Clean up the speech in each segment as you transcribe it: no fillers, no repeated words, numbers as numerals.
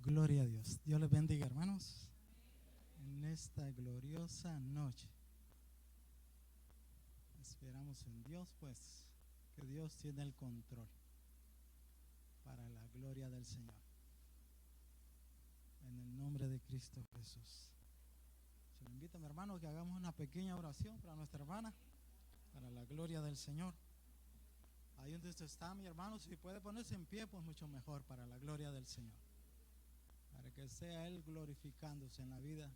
Gloria a Dios. Dios les bendiga, hermanos, en esta gloriosa noche. Esperamos en Dios, pues, que Dios tiene el control para la gloria del Señor. En el nombre de Cristo Jesús. Se lo invito, mi hermano, que hagamos una pequeña oración para nuestra hermana, para la gloria del Señor. Ahí donde usted está, mi hermano, si puede ponerse en pie, pues mucho mejor, para la gloria del Señor. Para que sea Él glorificándose en la vida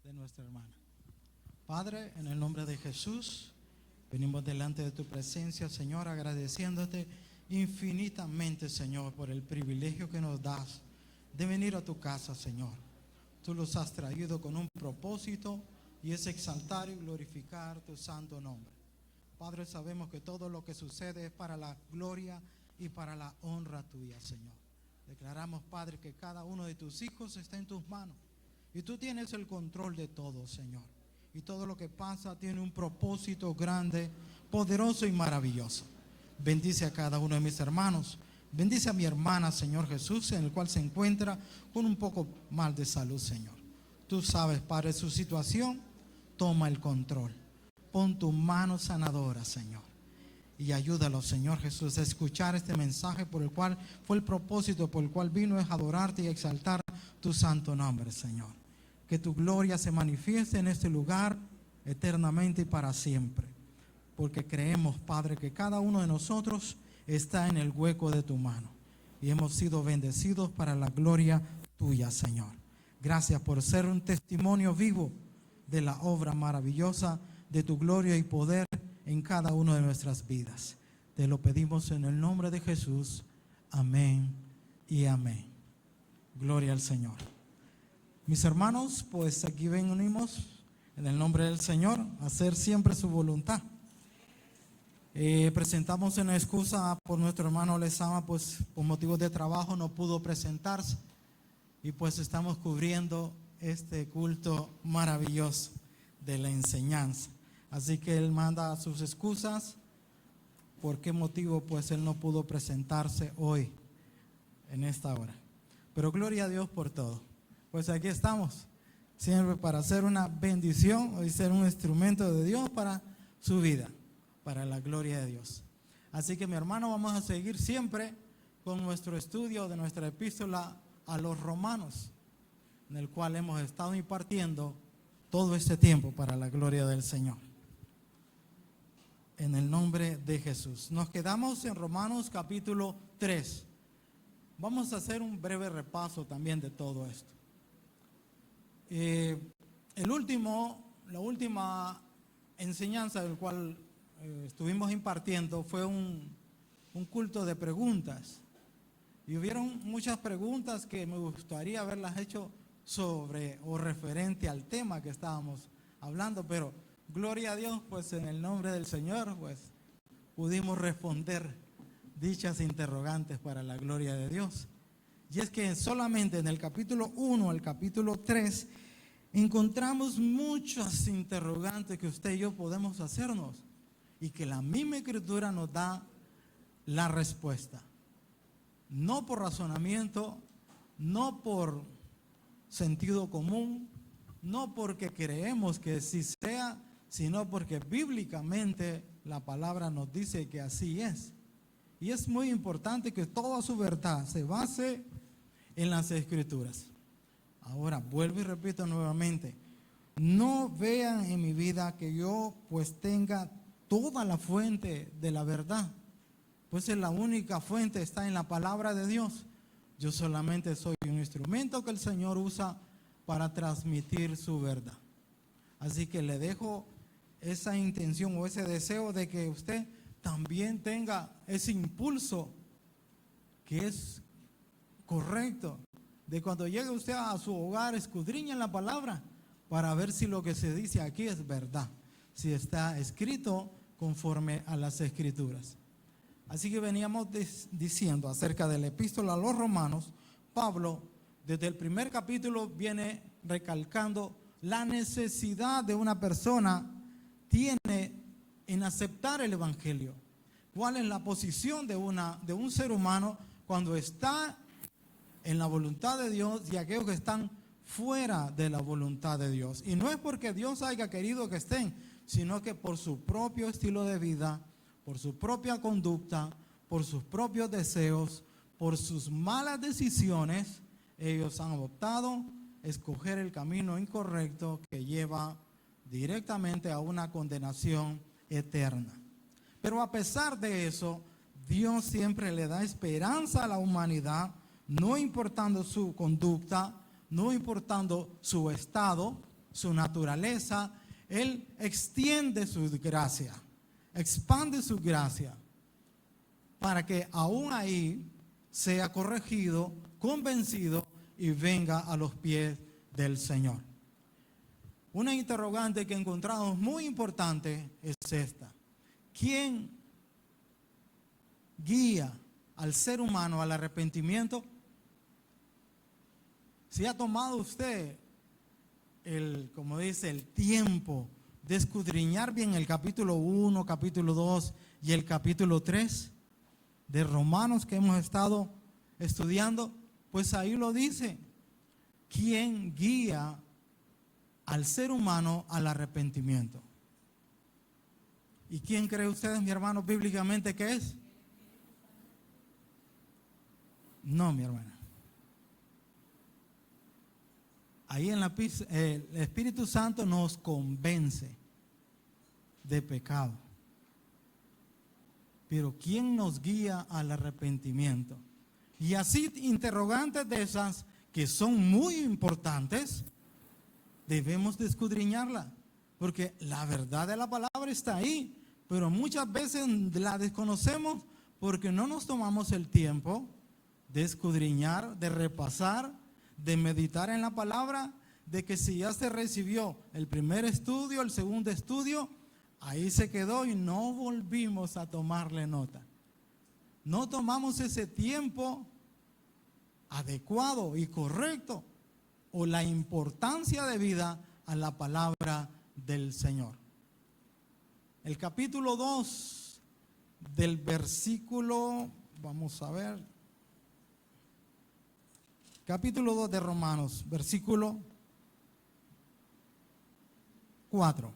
de nuestra hermana. Padre, en el nombre de Jesús, venimos delante de tu presencia, Señor, agradeciéndote infinitamente, Señor, por el privilegio que nos das de venir a tu casa, Señor. Tú los has traído con un propósito, y es exaltar y glorificar tu santo nombre. Padre, sabemos que todo lo que sucede es para la gloria y para la honra tuya, Señor. Declaramos, Padre, que cada uno de tus hijos está en tus manos y tú tienes el control de todo, Señor. Y todo lo que pasa tiene un propósito grande, poderoso y maravilloso. Bendice a cada uno de mis hermanos. Bendice a mi hermana, Señor Jesús, en el cual se encuentra con un poco mal de salud, Señor. Tú sabes, Padre, su situación. Toma el control. Pon tu mano sanadora, Señor. Y ayúdalo, Señor Jesús, a escuchar este mensaje por el cual fue el propósito, por el cual vino es adorarte y exaltar tu santo nombre, Señor. Que tu gloria se manifieste en este lugar eternamente y para siempre. Porque creemos, Padre, que cada uno de nosotros está en el hueco de tu mano. Y hemos sido bendecidos para la gloria tuya, Señor. Gracias por ser un testimonio vivo de la obra maravillosa de tu gloria y poder en cada una de nuestras vidas. Te lo pedimos en el nombre de Jesús. Amén y amén. Gloria al Señor. Mis hermanos, pues aquí venimos en el nombre del Señor a hacer siempre su voluntad. Presentamos una excusa por nuestro hermano Lezama, pues por motivos de trabajo no pudo presentarse. Y pues estamos cubriendo este culto maravilloso de la enseñanza. Así que él manda sus excusas. ¿Por qué motivo? Pues él no pudo presentarse hoy en esta hora. Pero gloria a Dios por todo. Pues aquí estamos, siempre para hacer una bendición y ser un instrumento de Dios para su vida, para la gloria de Dios. Así que, mi hermano, vamos a seguir siempre con nuestro estudio de nuestra epístola a los Romanos, en el cual hemos estado impartiendo todo este tiempo para la gloria del Señor. En el nombre de Jesús. Nos quedamos en Romanos capítulo 3. Vamos a hacer un breve repaso también de todo esto. La última enseñanza del cual estuvimos impartiendo fue un culto de preguntas. Y hubieron muchas preguntas que me gustaría haberlas hecho sobre o referente al tema que estábamos hablando, pero gloria a Dios, pues en el nombre del Señor, pues pudimos responder dichas interrogantes para la gloria de Dios. Y es que solamente en el capítulo 1 al capítulo 3 encontramos muchas interrogantes que usted y yo podemos hacernos y que la misma Escritura nos da la respuesta. No por razonamiento, no por sentido común, no porque creemos que sí sea, sino porque bíblicamente la palabra nos dice que así es. Y es muy importante que toda su verdad se base en las Escrituras. Ahora, vuelvo y repito nuevamente, no vean en mi vida que yo pues tenga toda la fuente de la verdad, pues es la única fuente, está en la palabra de Dios. Yo solamente soy un instrumento que el Señor usa para transmitir su verdad. Así que le dejo esa intención o ese deseo de que usted también tenga ese impulso que es correcto, de cuando llegue usted a su hogar, escudriñe la palabra para ver si lo que se dice aquí es verdad, si está escrito conforme a las Escrituras. Así que veníamos diciendo acerca de la epístola a los Romanos. Pablo, desde el primer capítulo, viene recalcando la necesidad de una persona tiene en aceptar el Evangelio. ¿Cuál es la posición de un ser humano cuando está en la voluntad de Dios y aquellos que están fuera de la voluntad de Dios. Y no es porque Dios haya querido que estén, sino que por su propio estilo de vida, por su propia conducta, por sus propios deseos, por sus malas decisiones, ellos han optado escoger el camino incorrecto que lleva directamente a una condenación eterna. Pero a pesar de eso, Dios siempre le da esperanza a la humanidad, no importando su conducta, no importando su estado, su naturaleza. Él extiende su gracia, expande su gracia, para que aún ahí sea corregido, convencido y venga a los pies del Señor. Una interrogante que encontramos muy importante es esta: ¿quién guía al ser humano al arrepentimiento? Si ha tomado usted como dice, el tiempo de escudriñar bien el capítulo 1, capítulo 2 y el capítulo 3 de Romanos que hemos estado estudiando, pues ahí lo dice: ¿quién guía al ser humano al arrepentimiento? ¿Y quién cree ustedes, mi hermano, bíblicamente que es? No, mi hermana. Ahí en el Espíritu Santo nos convence de pecado. Pero ¿quién nos guía al arrepentimiento? Y así interrogantes de esas que son muy importantes, debemos de escudriñarla, porque la verdad de la palabra está ahí, pero muchas veces la desconocemos porque no nos tomamos el tiempo de escudriñar, de repasar, de meditar en la palabra, de que si ya se recibió el primer estudio, el segundo estudio, ahí se quedó y no volvimos a tomarle nota. No tomamos ese tiempo adecuado y correcto, o la importancia de vida a la palabra del Señor. El capítulo 2 del versículo, vamos a ver, capítulo 2 de Romanos, versículo 4.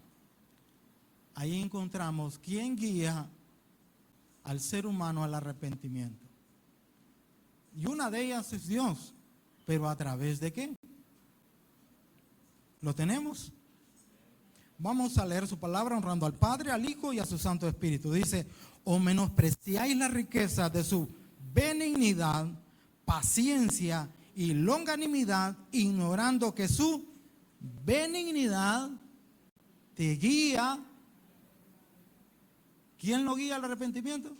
Ahí encontramos quién guía al ser humano al arrepentimiento. Y una de ellas es Dios. ¿Pero a través de qué? ¿Lo tenemos? Vamos a leer su palabra honrando al Padre, al Hijo y a su Santo Espíritu. Dice: o menospreciáis la riqueza de su benignidad, paciencia y longanimidad, ignorando que su benignidad te guía. ¿Quién lo guía al arrepentimiento?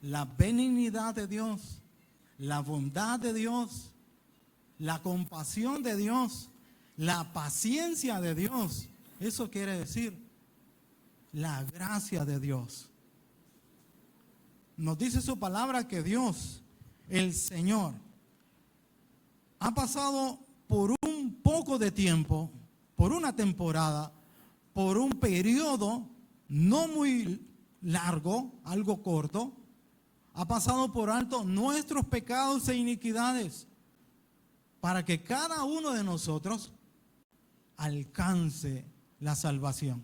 La benignidad de Dios, la bondad de Dios, la compasión de Dios, la paciencia de Dios. Eso quiere decir la gracia de Dios. Nos dice su palabra que Dios, el Señor, ha pasado por un poco de tiempo, por una temporada, por un periodo no muy largo, algo corto, ha pasado por alto nuestros pecados e iniquidades para que cada uno de nosotros alcance la salvación.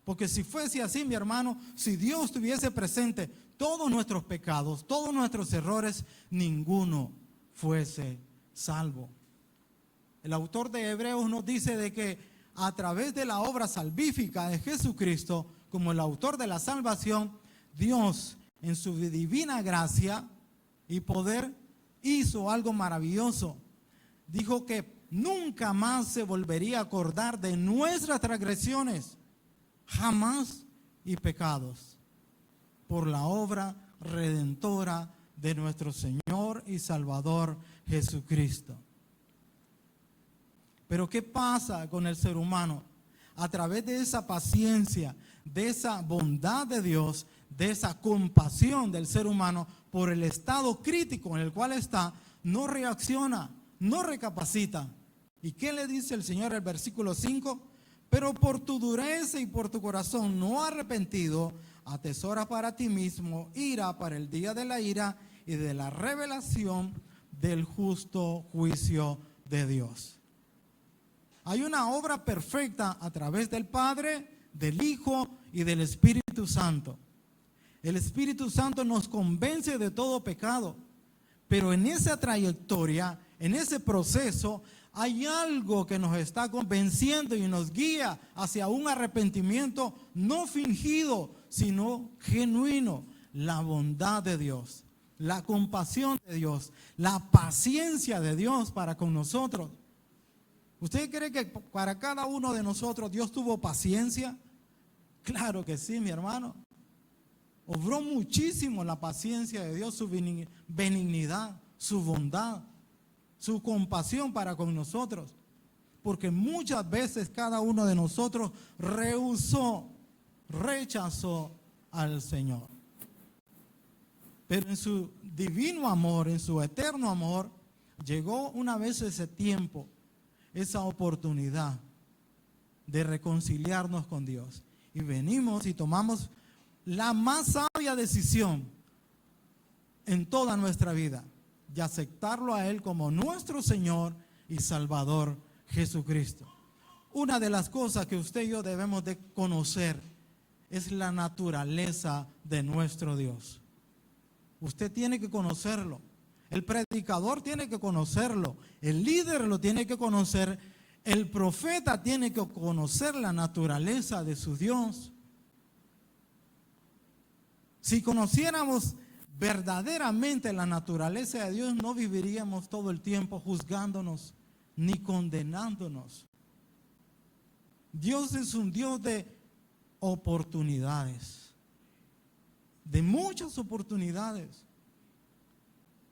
Porque si fuese así, mi hermano, si Dios tuviese presente todos nuestros pecados, todos nuestros errores, ninguno fuese salvo. El autor de Hebreos nos dice de que a través de la obra salvífica de Jesucristo, como el autor de la salvación, Dios en su divina gracia y poder hizo algo maravilloso. Dijo que nunca más se volvería a acordar de nuestras transgresiones, jamás, y pecados, por la obra redentora de nuestro Señor y Salvador Jesucristo. Pero ¿qué pasa con el ser humano? A través de esa paciencia, de esa bondad de Dios, de esa compasión del ser humano por el estado crítico en el cual está, no reacciona, no recapacita. ¿Y qué le dice el Señor en el versículo 5? Pero por tu dureza y por tu corazón no arrepentido, atesora para ti mismo ira para el día de la ira y de la revelación del justo juicio de Dios. Hay una obra perfecta a través del Padre, del Hijo y del Espíritu Santo. El Espíritu Santo nos convence de todo pecado, pero en esa trayectoria, en ese proceso, hay algo que nos está convenciendo y nos guía hacia un arrepentimiento no fingido, sino genuino. La bondad de Dios, la compasión de Dios, la paciencia de Dios para con nosotros. ¿Usted cree que para cada uno de nosotros Dios tuvo paciencia? Claro que sí, mi hermano. Obró muchísimo la paciencia de Dios, su benignidad, su bondad, su compasión para con nosotros. Porque muchas veces cada uno de nosotros rechazó al Señor. Pero en su divino amor, en su eterno amor, llegó una vez ese tiempo, esa oportunidad de reconciliarnos con Dios. Y venimos y tomamos la más sabia decisión en toda nuestra vida, de aceptarlo a Él como nuestro Señor y Salvador Jesucristo. Una de las cosas que usted y yo debemos de conocer es la naturaleza de nuestro Dios. Usted tiene que conocerlo. El predicador tiene que conocerlo. El líder lo tiene que conocer. El profeta tiene que conocer la naturaleza de su Dios. Si conociéramos verdaderamente la naturaleza de Dios, no viviríamos todo el tiempo juzgándonos ni condenándonos. Dios es un Dios de oportunidades, de muchas oportunidades.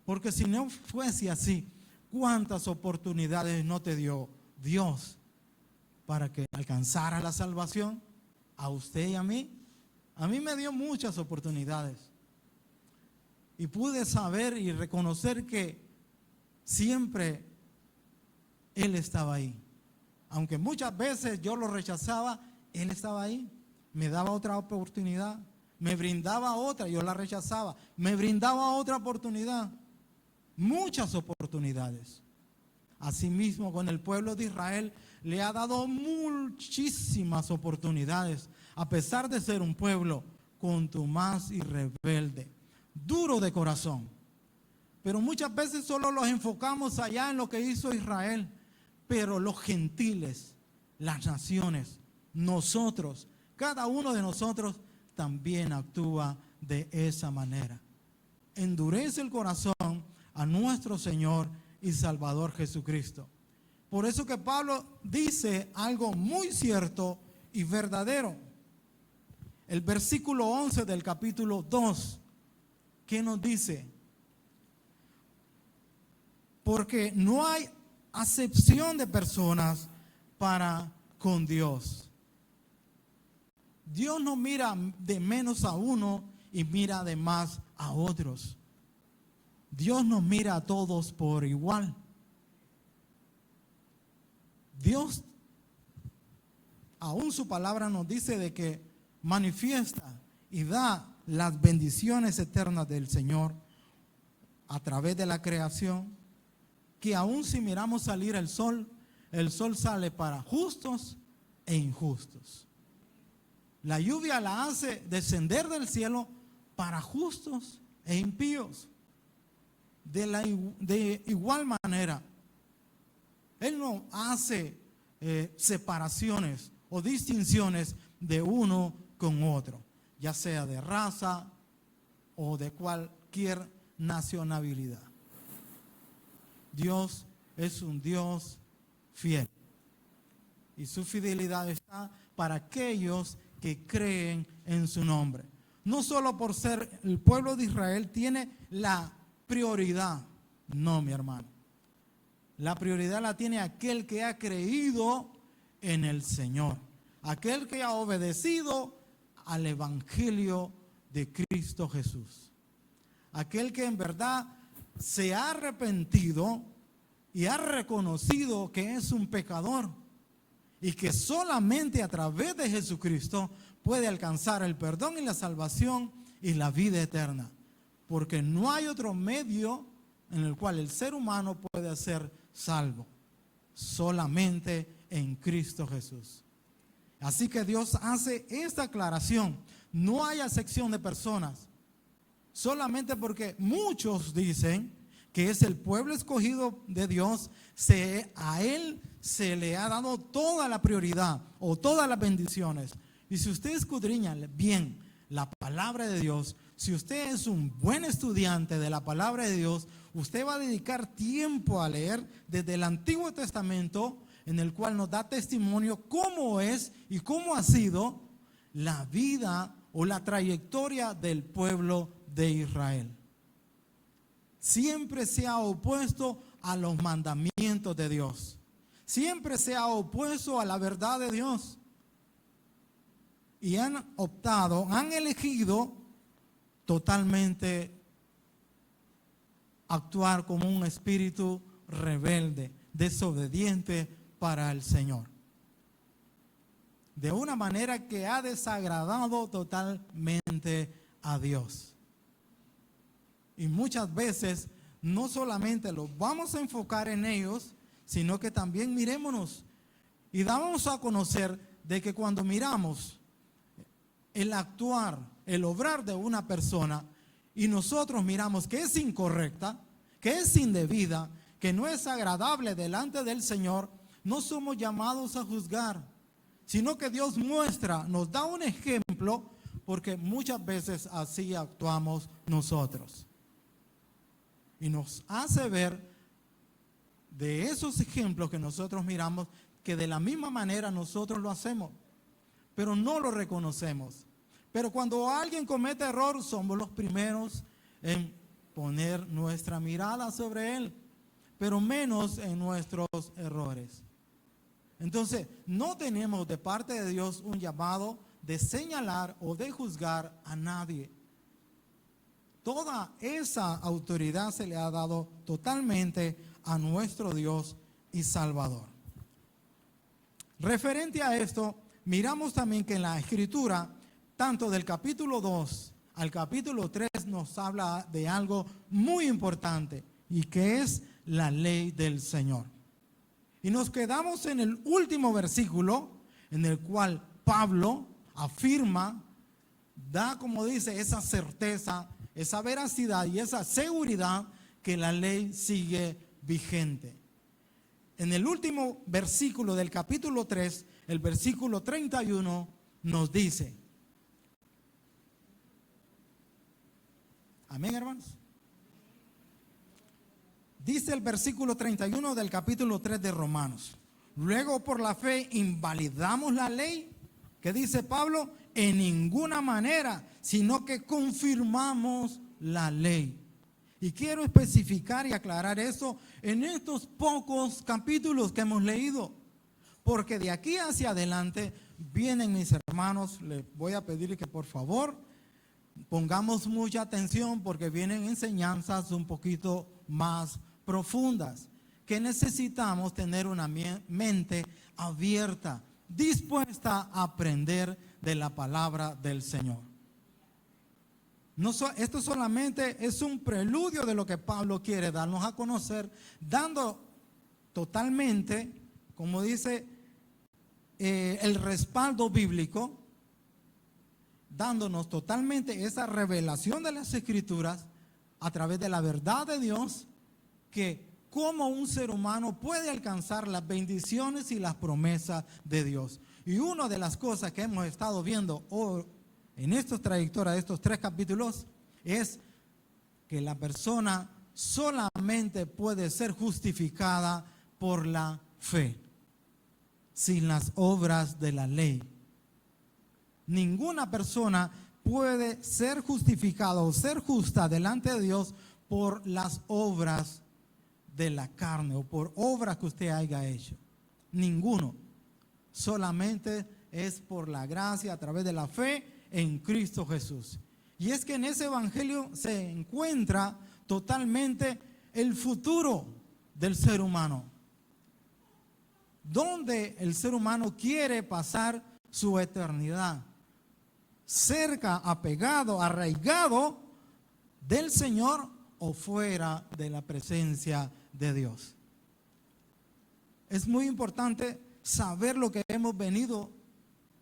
Porque si no fuese así, ¿cuántas oportunidades no te dio Dios para que alcanzara la salvación? A usted y a mí. A mí me dio muchas oportunidades. Y pude saber y reconocer que siempre Él estaba ahí. Aunque muchas veces yo lo rechazaba, Él estaba ahí. Me daba otra oportunidad. Me brindaba otra, yo la rechazaba. Me brindaba otra oportunidad. Muchas oportunidades. Asimismo, con el pueblo de Israel le ha dado muchísimas oportunidades, a pesar de ser un pueblo contumaz y rebelde, duro de corazón. Pero muchas veces solo los enfocamos allá en lo que hizo Israel, pero los gentiles, las naciones, nosotros, cada uno de nosotros también actúa de esa manera. Endurece el corazón a nuestro Señor y Salvador Jesucristo. Por eso que Pablo dice algo muy cierto y verdadero. El versículo 11 del capítulo 2, ¿qué nos dice? Porque no hay acepción de personas para con Dios. Dios no mira de menos a uno y mira de más a otros. Dios nos mira a todos por igual. Dios, aún su palabra nos dice de que manifiesta y da las bendiciones eternas del Señor a través de la creación, que aún si miramos salir el sol sale para justos e injustos. La lluvia la hace descender del cielo para justos e impíos. De igual manera, Él no hace separaciones o distinciones de uno con otro, ya sea de raza o de cualquier nacionalidad. Dios es un Dios fiel y su fidelidad está para aquellos que creen en su nombre. No solo por ser el pueblo de Israel tiene la prioridad, no, mi hermano. La prioridad la tiene aquel que ha creído en el Señor, aquel que ha obedecido al Evangelio de Cristo Jesús, aquel que en verdad se ha arrepentido y ha reconocido que es un pecador y que solamente a través de Jesucristo puede alcanzar el perdón y la salvación y la vida eterna. porque no hay otro medio en el cual el ser humano puede ser salvo, solamente en Cristo Jesús. Así que Dios hace esta aclaración. No hay acepción de personas, solamente porque muchos dicen que es el pueblo escogido de Dios, a Él se le ha dado toda la prioridad o todas las bendiciones. Y si usted escudriña bien la palabra de Dios, si usted es un buen estudiante de la palabra de Dios, usted va a dedicar tiempo a leer desde el Antiguo Testamento, en el cual nos da testimonio cómo es y cómo ha sido la vida o la trayectoria del pueblo de Israel. Siempre se ha opuesto a los mandamientos de Dios. Siempre se ha opuesto a la verdad de Dios. Y han elegido totalmente actuar como un espíritu rebelde, desobediente para el Señor. De una manera que ha desagradado totalmente a Dios. Y muchas veces no solamente los vamos a enfocar en ellos, sino que también mirémonos y damos a conocer de que cuando miramos el actuar, el obrar de una persona y nosotros miramos que es incorrecta, que es indebida, que no es agradable delante del Señor, no somos llamados a juzgar, sino que Dios nos da un ejemplo, porque muchas veces así actuamos nosotros. Y nos hace ver de esos ejemplos que nosotros miramos, que de la misma manera nosotros lo hacemos, pero no lo reconocemos. Pero cuando alguien comete error, somos los primeros en poner nuestra mirada sobre él, pero menos en nuestros errores. Entonces, no tenemos de parte de Dios un llamado de señalar o de juzgar a nadie. Toda esa autoridad se le ha dado totalmente a nuestro Dios y Salvador. Referente a esto, miramos también que en la Escritura, tanto del capítulo 2 al capítulo 3, nos habla de algo muy importante, y que es la ley del Señor. Y nos quedamos en el último versículo, en el cual Pablo afirma, da, como dice, esa certeza, esa veracidad y esa seguridad que la ley sigue vigente. En el último versículo del capítulo 3, el versículo 31, nos dice, amén, hermanos. Dice el versículo 31 del capítulo 3 de Romanos: luego por la fe invalidamos la ley, que dice Pablo, en ninguna manera, sino que confirmamos la ley. Y quiero especificar y aclarar eso en estos pocos capítulos que hemos leído, porque de aquí hacia adelante vienen, mis hermanos, les voy a pedir que por favor pongamos mucha atención, porque vienen enseñanzas un poquito más profundas, que necesitamos tener una mente abierta, dispuesta a aprender de la palabra del Señor. Esto solamente es un preludio de lo que Pablo quiere darnos a conocer, dando totalmente, como dice, el respaldo bíblico, dándonos totalmente esa revelación de las Escrituras a través de la verdad de Dios, que cómo un ser humano puede alcanzar las bendiciones y las promesas de Dios. Y una de las cosas que hemos estado viendo hoy en esta trayectoria de estos 3 capítulos es que la persona solamente puede ser justificada por la fe, sin las obras de la ley. Ninguna persona puede ser justificada o ser justa delante de Dios por las obras de la carne o por obras que usted haya hecho. Ninguno. Solamente es por la gracia a través de la fe en Cristo Jesús. Y es que en ese evangelio se encuentra totalmente el futuro del ser humano, donde el ser humano quiere pasar su eternidad, cerca, apegado, arraigado del Señor o fuera de la presencia de Dios. Es muy importante saber lo que hemos venido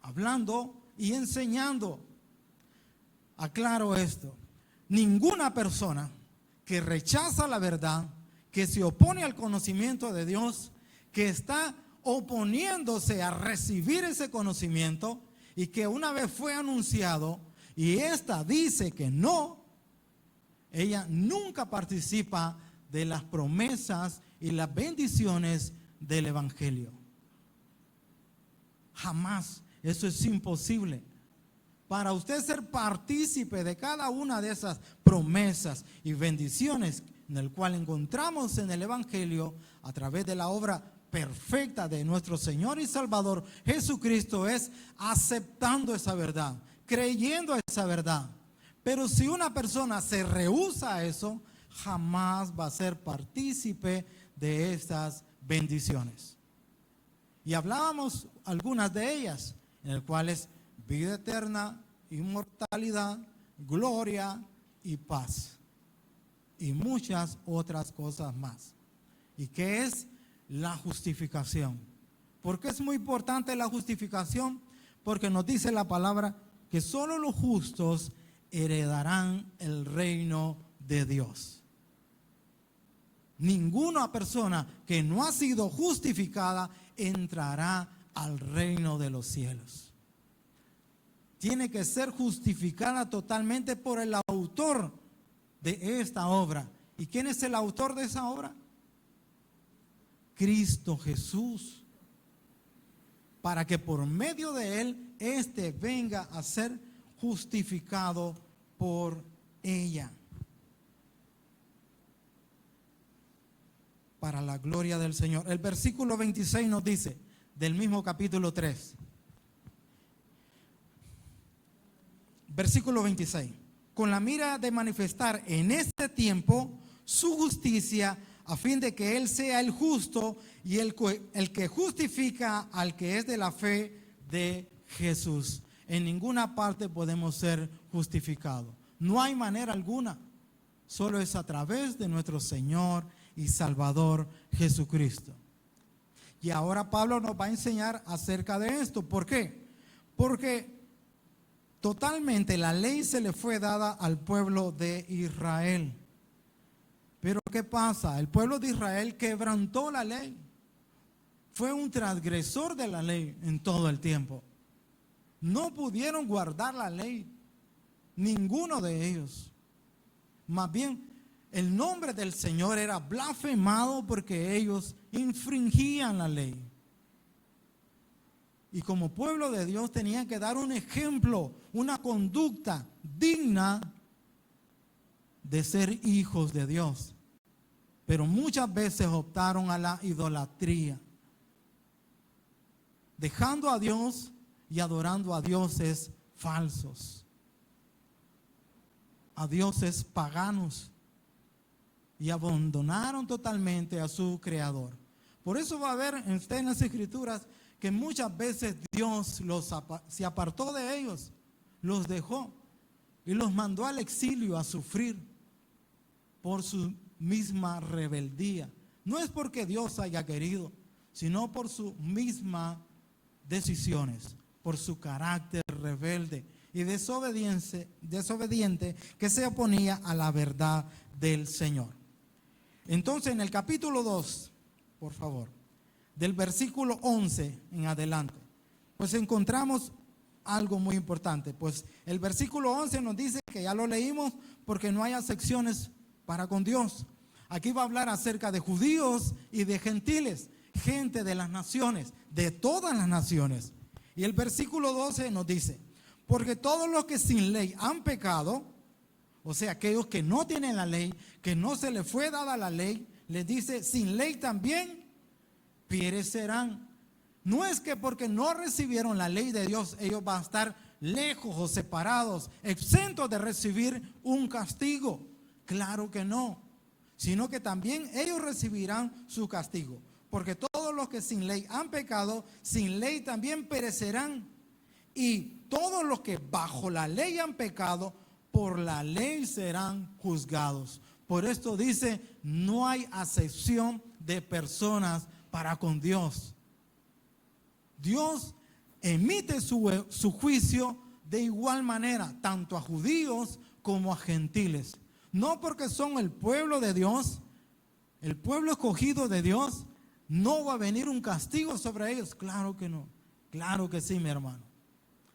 hablando y enseñando. Aclaro esto: ninguna persona que rechaza la verdad, que se opone al conocimiento de Dios, que está oponiéndose a recibir ese conocimiento y que una vez fue anunciado y ésta dice que no, ella nunca participa de las promesas y las bendiciones del Evangelio. Jamás. Eso es imposible. Para usted ser partícipe de cada una de esas promesas y bendiciones en el cual encontramos en el Evangelio a través de la obra perfecta de nuestro Señor y Salvador Jesucristo, es aceptando esa verdad, creyendo esa verdad. Pero si una persona se rehúsa a eso, jamás va a ser partícipe de estas bendiciones. Y hablábamos algunas de ellas, en las cuales vida eterna, inmortalidad, gloria y paz. Y muchas otras cosas más. ¿Y qué es la justificación? ¿Por qué es muy importante la justificación? Porque nos dice la palabra que solo los justos heredarán el reino de Dios. Ninguna persona que no ha sido justificada entrará al reino de los cielos. Tiene que ser justificada totalmente por el autor de esta obra. ¿Y quién es el autor de esa obra? Cristo Jesús. Para que por medio de él, éste venga a ser justificado por ella. Para la gloria del Señor. El versículo 26 nos dice, del mismo capítulo 3. Versículo 26. Con la mira de manifestar en este tiempo su justicia, a fin de que Él sea el justo y el que justifica al que es de la fe de Jesús. En ninguna parte podemos ser justificados. No hay manera alguna. Solo es a través de nuestro Señor y Salvador Jesucristo. Y ahora Pablo nos va a enseñar acerca de esto. ¿Por qué? Porque totalmente la ley se le fue dada al pueblo de Israel. Pero ¿qué pasa? El pueblo de Israel quebrantó la ley. Fue un transgresor de la ley en todo el tiempo. No pudieron guardar la ley, ninguno de ellos. Más bien, el nombre del Señor era blasfemado porque ellos infringían la ley. Y como pueblo de Dios tenían que dar un ejemplo, una conducta digna de ser hijos de Dios. Pero muchas veces optaron a la idolatría, dejando a Dios y adorando a dioses falsos, a dioses paganos, y abandonaron totalmente a su Creador. Por eso va a ver usted en las Escrituras que muchas veces Dios se apartó de ellos, los dejó y los mandó al exilio a sufrir por su misma rebeldía. No es porque Dios haya querido, sino por sus mismas decisiones, por su carácter rebelde y desobediente que se oponía a la verdad del Señor. Entonces, en el capítulo 2, por favor, del versículo 11 en adelante, pues encontramos algo muy importante. Pues el versículo 11 nos dice, que ya lo leímos, porque no hay acepciones para con Dios. Aquí va a hablar acerca de judíos y de gentiles, gente de las naciones, de todas las naciones. Y el versículo 12 nos dice, porque todos los que sin ley han pecado, o sea, aquellos que no tienen la ley, que no se les fue dada la ley, les dice, sin ley también perecerán. No es que porque no recibieron la ley de Dios, ellos van a estar lejos o separados, exentos de recibir un castigo. Claro que no, sino que también ellos recibirán su castigo. Porque todos los que sin ley han pecado, sin ley también perecerán. Y todos los que bajo la ley han pecado, por la ley serán juzgados. Por esto dice, no hay acepción de personas para con Dios. Dios emite su juicio de igual manera, tanto a judíos como a gentiles. No porque son el pueblo de Dios, el pueblo escogido de Dios, no va a venir un castigo sobre ellos. Claro que no, claro que sí, mi hermano.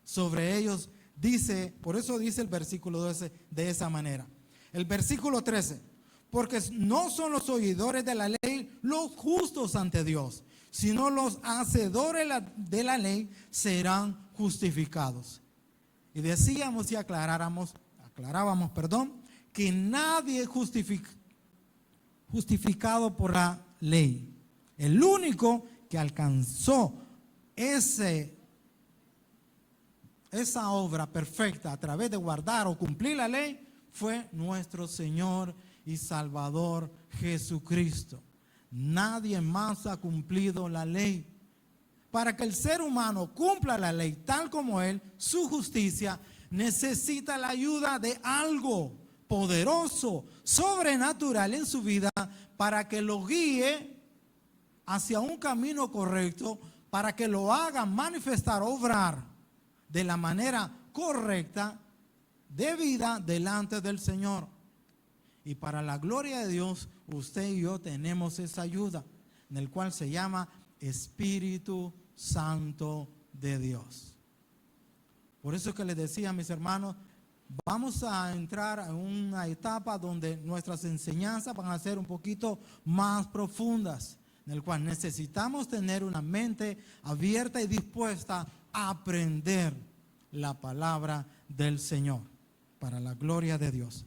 Sobre ellos dice, por eso dice el versículo 12 de esa manera. El versículo 13, porque no son los oidores de la ley los justos ante Dios, sino los hacedores de la ley serán justificados. Y decíamos y aclarábamos, que nadie es justificado por la ley. El único que alcanzó esa obra perfecta a través de guardar o cumplir la ley fue nuestro Señor y Salvador Jesucristo. Nadie más ha cumplido la ley. Para que el ser humano cumpla la ley tal como Él, su justicia, necesita la ayuda de algo poderoso, sobrenatural en su vida para que lo guíe hacia un camino correcto, para que lo haga manifestar, obrar de la manera correcta de vida delante del Señor. Y para la gloria de Dios, usted y yo tenemos esa ayuda, en el cual se llama Espíritu Santo de Dios. Por eso que les decía, mis hermanos, vamos a entrar en una etapa donde nuestras enseñanzas van a ser un poquito más profundas, en el cual necesitamos tener una mente abierta y dispuesta a aprender la palabra del Señor, para la gloria de Dios.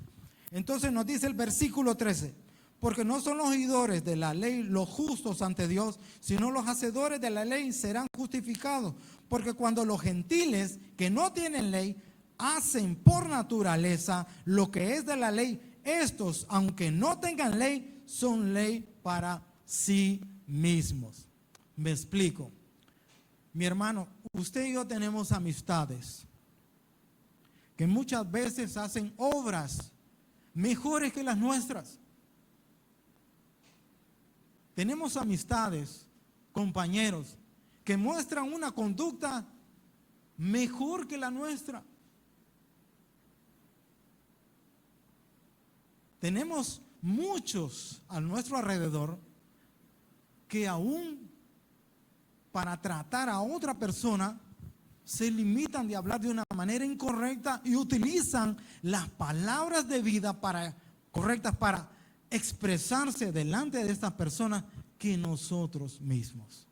Entonces nos dice el versículo 13, porque no son los oidores de la ley los justos ante Dios, sino los hacedores de la ley serán justificados. Porque cuando los gentiles que no tienen ley hacen por naturaleza lo que es de la ley, estos, aunque no tengan ley, son ley para sí mismos. Me explico. Mi hermano, usted y yo tenemos amistades que muchas veces hacen obras mejores que las nuestras. Tenemos amistades, compañeros, que muestran una conducta mejor que la nuestra. Tenemos muchos a nuestro alrededor que aún para tratar a otra persona se limitan de hablar de una manera incorrecta y utilizan las palabras de vida correctas para expresarse delante de estas personas que nosotros mismos.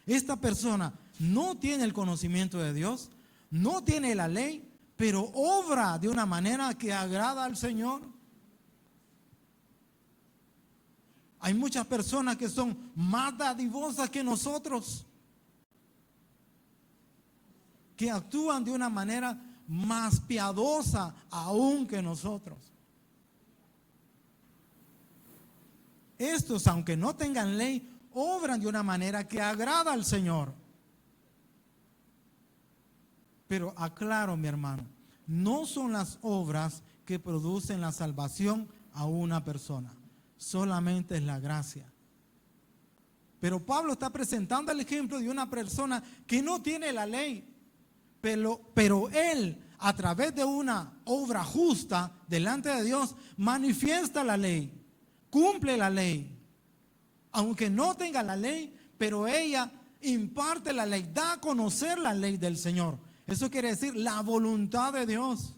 Esta persona no tiene el conocimiento de Dios, no tiene la ley, pero obra de una manera que agrada al Señor. Hay muchas personas que son más dadivosas que nosotros, que actúan de una manera más piadosa aún que nosotros. Estos, aunque no tengan ley, obran de una manera que agrada al Señor. Pero aclaro, mi hermano, no son las obras que producen la salvación a una persona, solamente es la gracia. Pero Pablo está presentando el ejemplo de una persona que no tiene la ley, pero él, a través de una obra justa delante de Dios, manifiesta la ley, cumple la ley. Aunque no tenga la ley, pero ella imparte la ley, da a conocer la ley del Señor. Eso quiere decir la voluntad de Dios.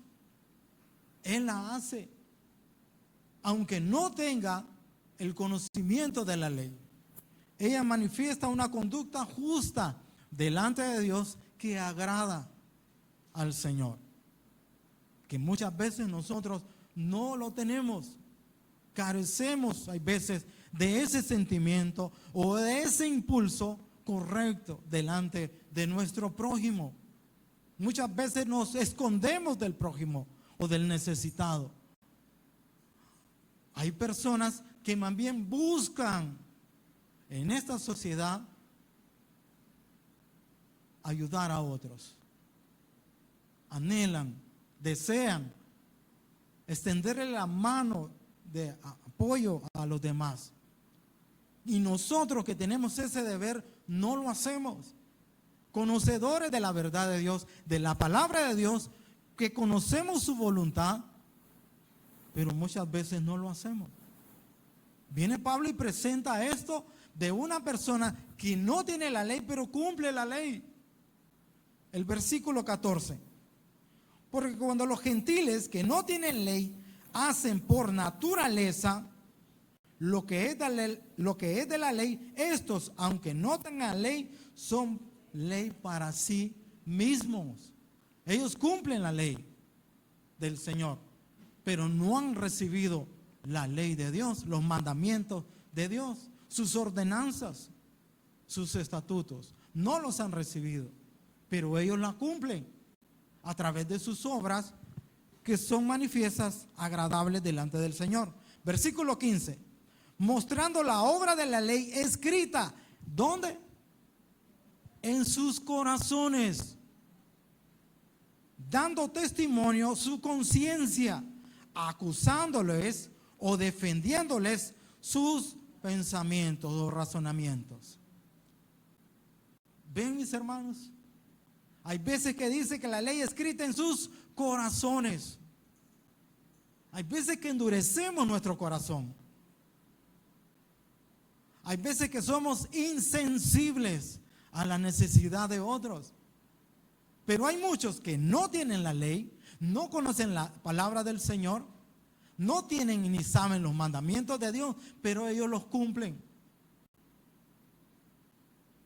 Él la hace, aunque no tenga el conocimiento de la ley. Ella manifiesta una conducta justa delante de Dios que agrada al Señor, que muchas veces nosotros no lo tenemos. Carecemos, hay veces, de ese sentimiento o de ese impulso correcto delante de nuestro prójimo. Muchas veces nos escondemos del prójimo o del necesitado. Hay personas que más bien buscan en esta sociedad ayudar a otros. Anhelan desean extenderle la mano de apoyo a los demás. Y nosotros que tenemos ese deber, no lo hacemos. Conocedores de la verdad de Dios, de la palabra de Dios, que conocemos su voluntad, pero muchas veces no lo hacemos. Viene Pablo y presenta esto de una persona que no tiene la ley, pero cumple la ley. El versículo 14. Porque cuando los gentiles que no tienen ley hacen por naturaleza lo que es de la ley, estos, aunque no tengan ley, son ley para sí mismos. Ellos cumplen la ley del Señor, pero no han recibido la ley de Dios, los mandamientos de Dios, sus ordenanzas, sus estatutos. No los han recibido, pero ellos la cumplen a través de sus obras, que son manifiestas, agradables delante del Señor. Versículo 15. Mostrando la obra de la ley escrita. ¿Dónde? En sus corazones. Dando testimonio su conciencia, acusándoles o defendiéndoles sus pensamientos o razonamientos. ¿Ven, mis hermanos? Hay veces que dice que la ley es escrita en sus corazones. Hay veces que endurecemos nuestro corazón. Hay veces que somos insensibles a la necesidad de otros. Pero hay muchos que no tienen la ley, no conocen la palabra del Señor, no tienen ni saben los mandamientos de Dios, pero ellos los cumplen.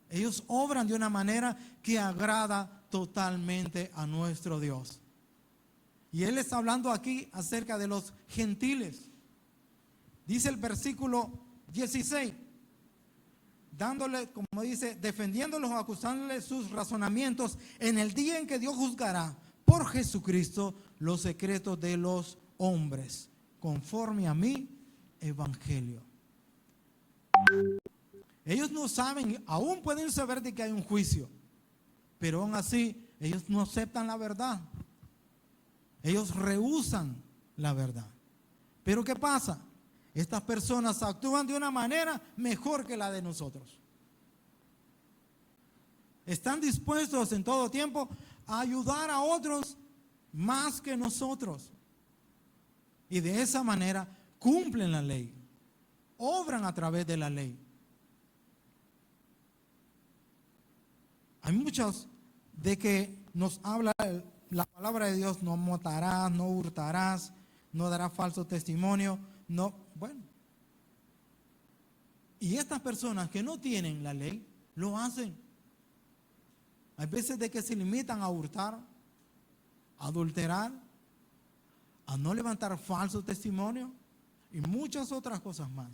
Ellos obran de una manera que agrada totalmente a nuestro Dios. Y Él está hablando aquí acerca de los gentiles. Dice el versículo 16, dándole, como dice, defendiéndolos o acusándoles sus razonamientos en el día en que Dios juzgará por Jesucristo los secretos de los hombres, conforme a mi evangelio. Ellos no saben, aún pueden saber de que hay un juicio, pero aún así ellos no aceptan la verdad. Ellos rehúsan la verdad. Pero ¿qué pasa? Estas personas actúan de una manera mejor que la de nosotros. Están dispuestos en todo tiempo a ayudar a otros más que nosotros. Y de esa manera cumplen la ley, obran a través de la ley. Hay muchos de que nos habla la palabra de Dios: no matarás, no hurtarás, no darás falso testimonio, no, bueno. Y estas personas que no tienen la ley, lo hacen. Hay veces de que se limitan a hurtar, a adulterar, a no levantar falso testimonio y muchas otras cosas más.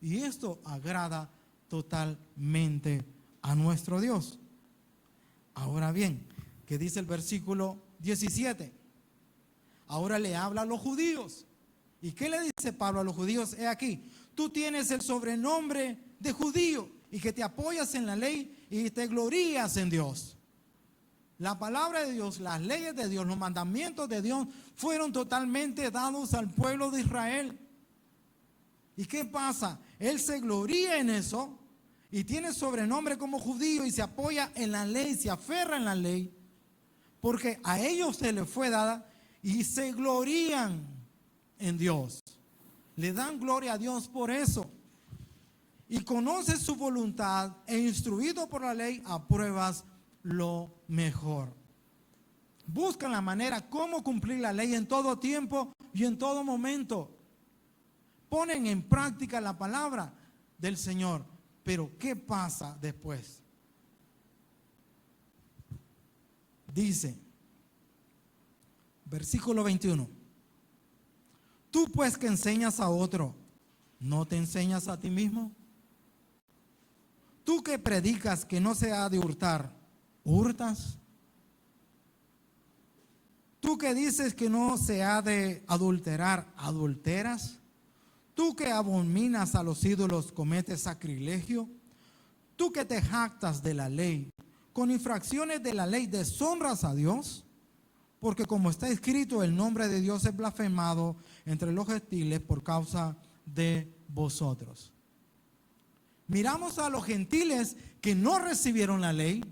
Y esto agrada totalmente a nuestro Dios. Ahora bien, ¿qué dice el versículo 17? Ahora le habla a los judíos. ¿Y qué le dice Pablo a los judíos? He aquí, tú tienes el sobrenombre de judío y que te apoyas en la ley y te glorías en Dios. La palabra de Dios, las leyes de Dios, los mandamientos de Dios fueron totalmente dados al pueblo de Israel. ¿Y qué pasa? Él se gloría en eso y tiene sobrenombre como judío y se apoya en la ley, se aferra en la ley, porque a ellos se les fue dada y se glorían en Dios. Le dan gloria a Dios por eso. Y conoce su voluntad e instruido por la ley apruebas lo mejor. Buscan la manera cómo cumplir la ley en todo tiempo y en todo momento. Ponen en práctica la palabra del Señor. Pero ¿qué pasa después? Dice, versículo 21. Tú pues que enseñas a otro, ¿no te enseñas a ti mismo? Tú que predicas que no se ha de hurtar, ¿hurtas? Tú que dices que no se ha de adulterar, ¿adulteras? Tú que abominas a los ídolos, ¿cometes sacrilegio? Tú que te jactas de la ley, con infracciones de la ley deshonras a Dios. porque como está escrito, el nombre de Dios es blasfemado entre los gentiles por causa de vosotros. Miramos a los gentiles que no recibieron la ley,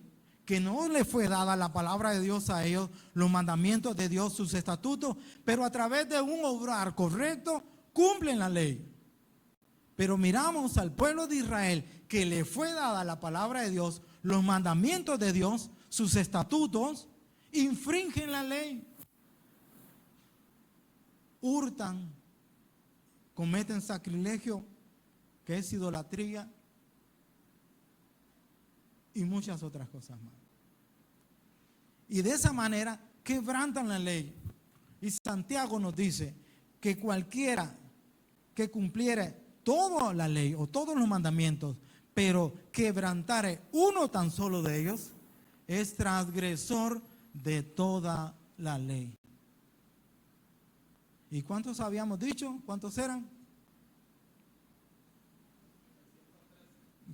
que no le fue dada la palabra de Dios a ellos, los mandamientos de Dios, sus estatutos, pero a través de un obrar correcto cumplen la ley. Pero miramos al pueblo de Israel que le fue dada la palabra de Dios, los mandamientos de Dios, sus estatutos, infringen la ley, hurtan, cometen sacrilegio, que es idolatría, y muchas otras cosas más. Y de esa manera quebrantan la ley. Y Santiago nos dice que cualquiera que cumpliere toda la ley o todos los mandamientos, pero quebrantare uno tan solo de ellos, es transgresor de toda la ley. ¿Y cuántos habíamos dicho? ¿Cuántos eran?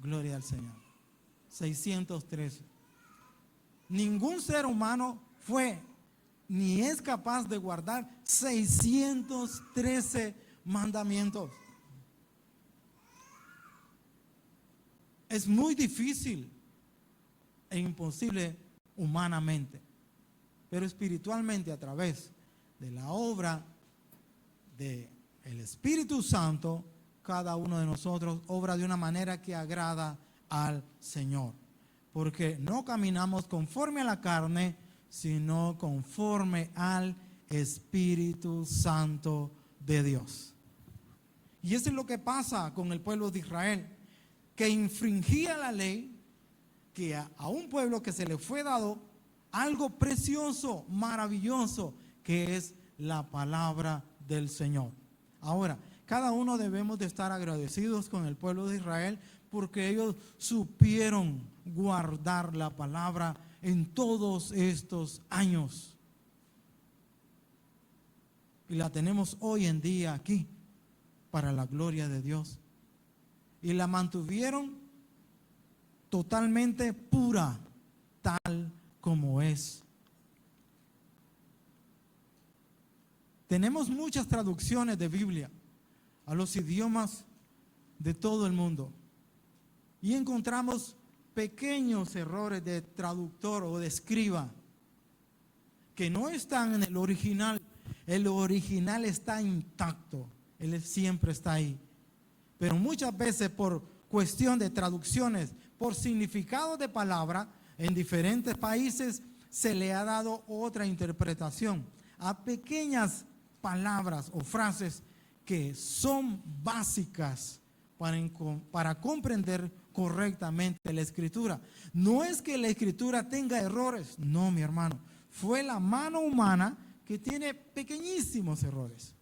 Gloria al Señor. 613. Ningún ser humano fue ni es capaz de guardar 613 mandamientos. Es muy difícil e imposible humanamente, pero espiritualmente, a través de la obra del Espíritu Santo, cada uno de nosotros obra de una manera que agrada al Señor, porque no caminamos conforme a la carne, sino conforme al Espíritu Santo de Dios. Y eso es lo que pasa con el pueblo de Israel, que infringía la ley, que a un pueblo que se le fue dado algo precioso, maravilloso, que es la palabra del Señor. Ahora, cada uno debemos de estar agradecidos con el pueblo de Israel, porque ellos supieron guardar la palabra en todos estos años. Y la tenemos hoy en día aquí, para la gloria de Dios. Y la mantuvieron totalmente pura, tal como es. Tenemos muchas traducciones de Biblia a los idiomas de todo el mundo. Y encontramos pequeños errores de traductor o de escriba que no están en el original. El original está intacto, él siempre está ahí. Pero muchas veces por cuestión de traducciones, por significado de palabra, en diferentes países se le ha dado otra interpretación a pequeñas palabras o frases que son básicas para comprender correctamente la Escritura. No es que la Escritura tenga errores, no, mi hermano. Fue la mano humana que tiene pequeñísimos errores.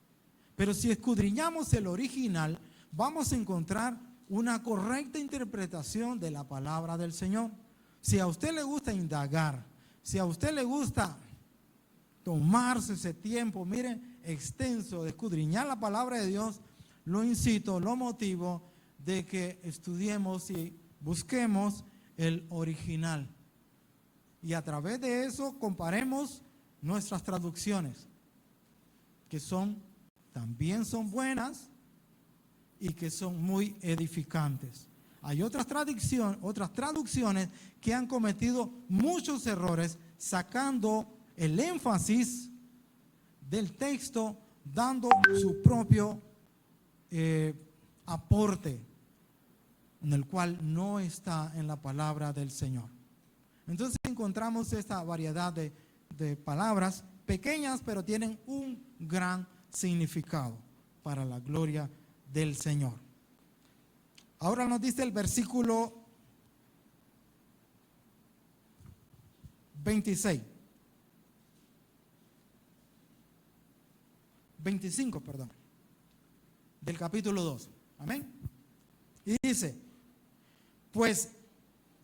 Pero si escudriñamos el original, vamos a encontrar una correcta interpretación de la palabra del Señor. Si a usted le gusta indagar, si a usted le gusta tomarse ese tiempo, miren, extenso de escudriñar la palabra de Dios, lo incito, lo motivo de que estudiemos y busquemos el original. Y a través de eso comparemos nuestras traducciones, que también son buenas y que son muy edificantes. Hay otras traducciones que han cometido muchos errores, sacando el énfasis del texto, dando su propio aporte, en el cual no está en la palabra del Señor. Entonces encontramos esta variedad de palabras pequeñas, pero tienen un gran significado para la gloria del Señor. Ahora nos dice el versículo 25, del capítulo 2. Amén. Y dice, pues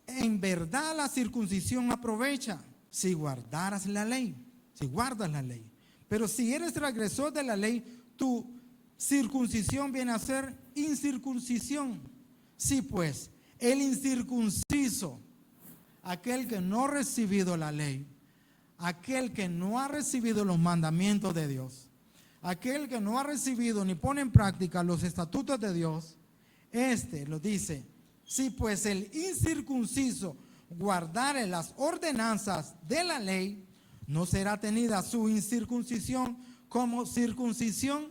en verdad la circuncisión aprovecha si guardaras la ley, si guardas la ley. Pero si eres transgresor de la ley, tu circuncisión viene a ser incircuncisión. Sí, pues, el incircunciso, aquel que no ha recibido la ley, aquel que no ha recibido los mandamientos de Dios, aquel que no ha recibido ni pone en práctica los estatutos de Dios, lo dice, si pues el incircunciso guardare las ordenanzas de la ley, ¿no será tenida su incircuncisión como circuncisión?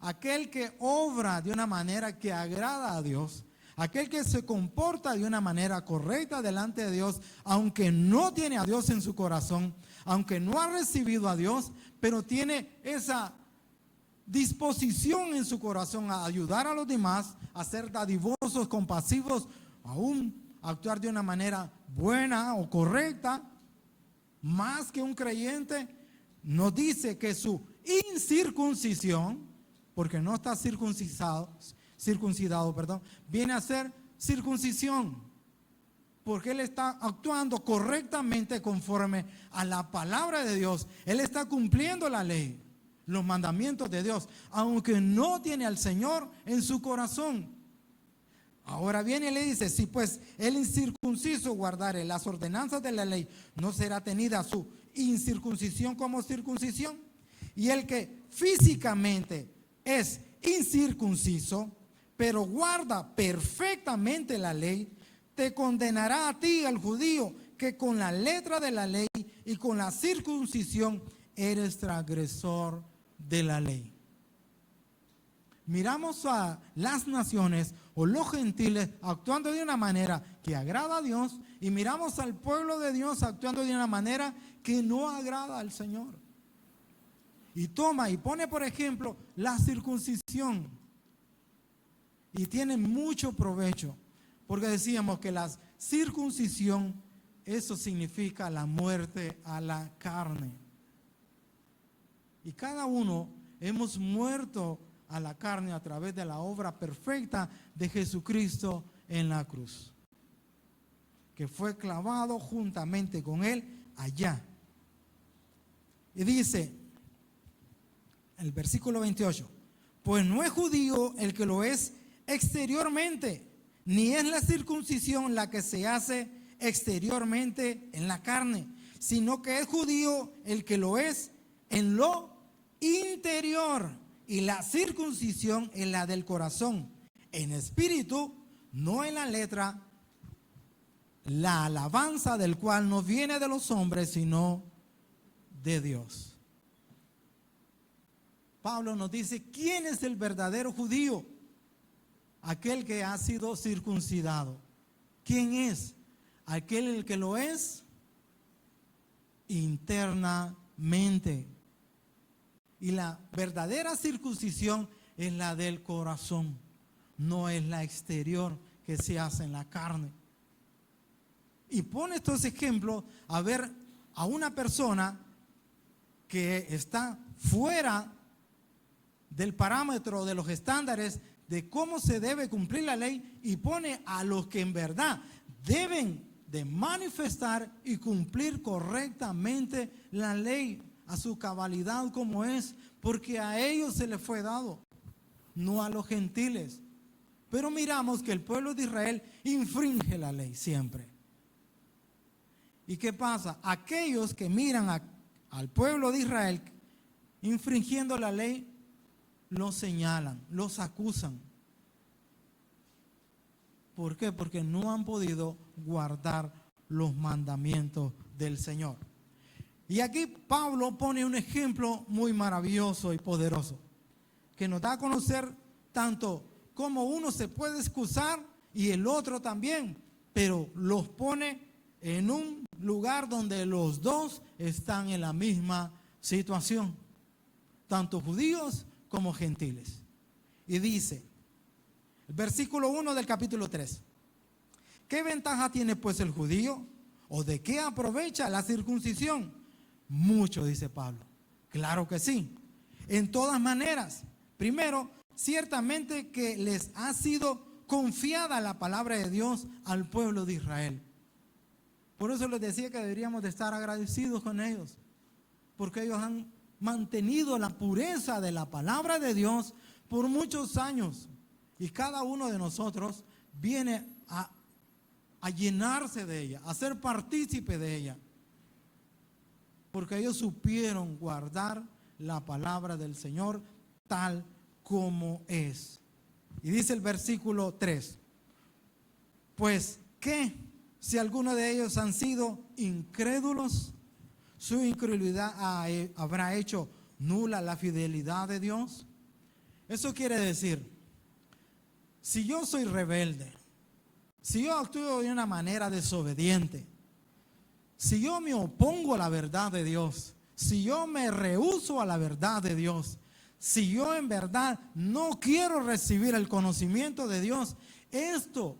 Aquel que obra de una manera que agrada a Dios, aquel que se comporta de una manera correcta delante de Dios, aunque no tiene a Dios en su corazón, aunque no ha recibido a Dios, pero tiene esa disposición en su corazón a ayudar a los demás, a ser dadivosos, compasivos, aún actuar de una manera buena o correcta, más que un creyente, nos dice que su incircuncisión, porque no está circuncidado, viene a ser circuncisión, porque él está actuando correctamente conforme a la palabra de Dios. Él está cumpliendo la ley, los mandamientos de Dios, aunque no tiene al Señor en su corazón. Ahora viene y le dice, si pues el incircunciso guardare las ordenanzas de la ley, ¿no será tenida su incircuncisión como circuncisión? Y el que físicamente es incircunciso, pero guarda perfectamente la ley, te condenará a ti, al judío, que con la letra de la ley y con la circuncisión eres transgresor de la ley. Miramos a las naciones o los gentiles actuando de una manera que agrada a Dios, y miramos al pueblo de Dios actuando de una manera que no agrada al Señor. Y toma y pone, por ejemplo, la circuncisión, y tiene mucho provecho, porque decíamos que la circuncisión, eso significa la muerte a la carne. Y cada uno hemos muerto a la carne a través de la obra perfecta de Jesucristo en la cruz, que fue clavado juntamente con él allá. Y dice el versículo 28, pues no es judío el que lo es exteriormente, ni es la circuncisión la que se hace exteriormente en la carne, sino que es judío el que lo es en lo interior, y la circuncisión en la del corazón, en espíritu, no en la letra, la alabanza del cual no viene de los hombres, sino de Dios. Pablo nos dice, ¿quién es el verdadero judío? Aquel que ha sido circuncidado. ¿Quién es? Aquel el que lo es internamente. Y la verdadera circuncisión es la del corazón, no es la exterior que se hace en la carne. Y pone estos ejemplos a ver a una persona que está fuera del parámetro de los estándares de cómo se debe cumplir la ley, y pone a los que en verdad deben de manifestar y cumplir correctamente la ley a su cabalidad como es, porque a ellos se les fue dado, no a los gentiles. Pero miramos que el pueblo de Israel infringe la ley siempre. ¿Y qué pasa? Aquellos que miran al pueblo de Israel infringiendo la ley, los señalan, los acusan. ¿Por qué? Porque no han podido guardar los mandamientos del Señor. Y aquí Pablo pone un ejemplo muy maravilloso y poderoso, que nos da a conocer tanto cómo uno se puede excusar y el otro también, pero los pone en un lugar donde los dos están en la misma situación, tanto judíos como gentiles. Y dice, el versículo 1 del capítulo 3, ¿qué ventaja tiene pues el judío? ¿O de qué aprovecha la circuncisión? Mucho, dice Pablo. Claro que sí. En todas maneras. Primero, ciertamente que les ha sido confiada la palabra de Dios al pueblo de Israel. Por eso les decía que deberíamos de estar agradecidos con ellos, porque ellos han mantenido la pureza de la palabra de Dios por muchos años, y cada uno de nosotros viene a, a, llenarse de ella, a ser partícipe de ella. porque ellos supieron guardar la palabra del Señor tal como es. Y dice el versículo 3, pues, ¿qué? Si alguno de ellos han sido incrédulos, su incredulidad habrá hecho nula la fidelidad de Dios. Eso quiere decir, si yo soy rebelde, si yo actúo de una manera desobediente, si yo me opongo a la verdad de Dios, si yo me rehúso a la verdad de Dios, si yo en verdad no quiero recibir el conocimiento de Dios, esto,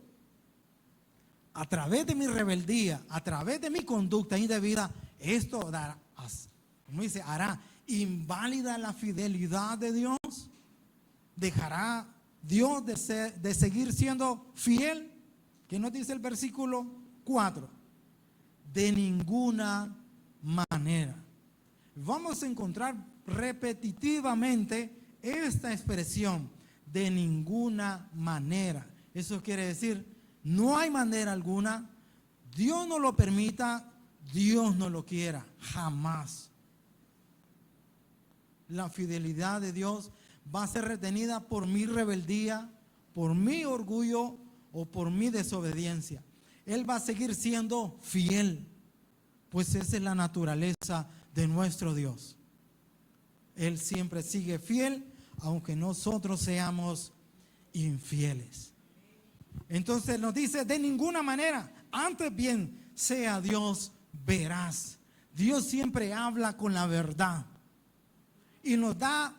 a través de mi rebeldía, a través de mi conducta indebida, esto dará, como dice, hará inválida la fidelidad de Dios. ¿Dejará Dios de seguir siendo fiel? ¿Qué nos dice el versículo 4? De ninguna manera. Vamos a encontrar repetitivamente esta expresión, de ninguna manera. Eso quiere decir, no hay manera alguna. Dios no lo permita, Dios no lo quiera, jamás. La fidelidad de Dios va a ser retenida por mi rebeldía, por mi orgullo o por mi desobediencia. Él va a seguir siendo fiel, pues esa es la naturaleza de nuestro Dios. Él siempre sigue fiel, aunque nosotros seamos infieles. Entonces nos dice, de ninguna manera, antes bien sea Dios veraz. Dios siempre habla con la verdad. Y nos da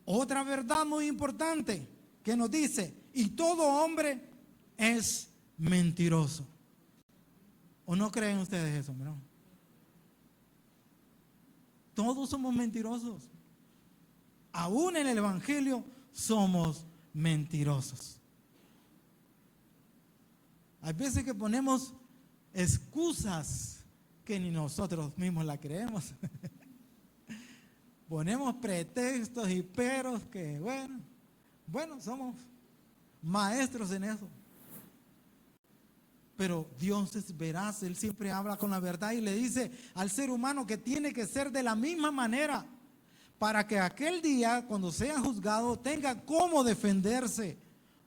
otra verdad muy importante que nos dice, y todo hombre es mentiroso. ¿O no creen ustedes eso? ¿No? Todos somos mentirosos. Aún en el Evangelio somos mentirosos. Hay veces que ponemos excusas que ni nosotros mismos la creemos. Ponemos pretextos y peros que, bueno, somos maestros en eso. Pero Dios es veraz, Él siempre habla con la verdad y le dice al ser humano que tiene que ser de la misma manera para que aquel día, cuando sea juzgado, tenga cómo defenderse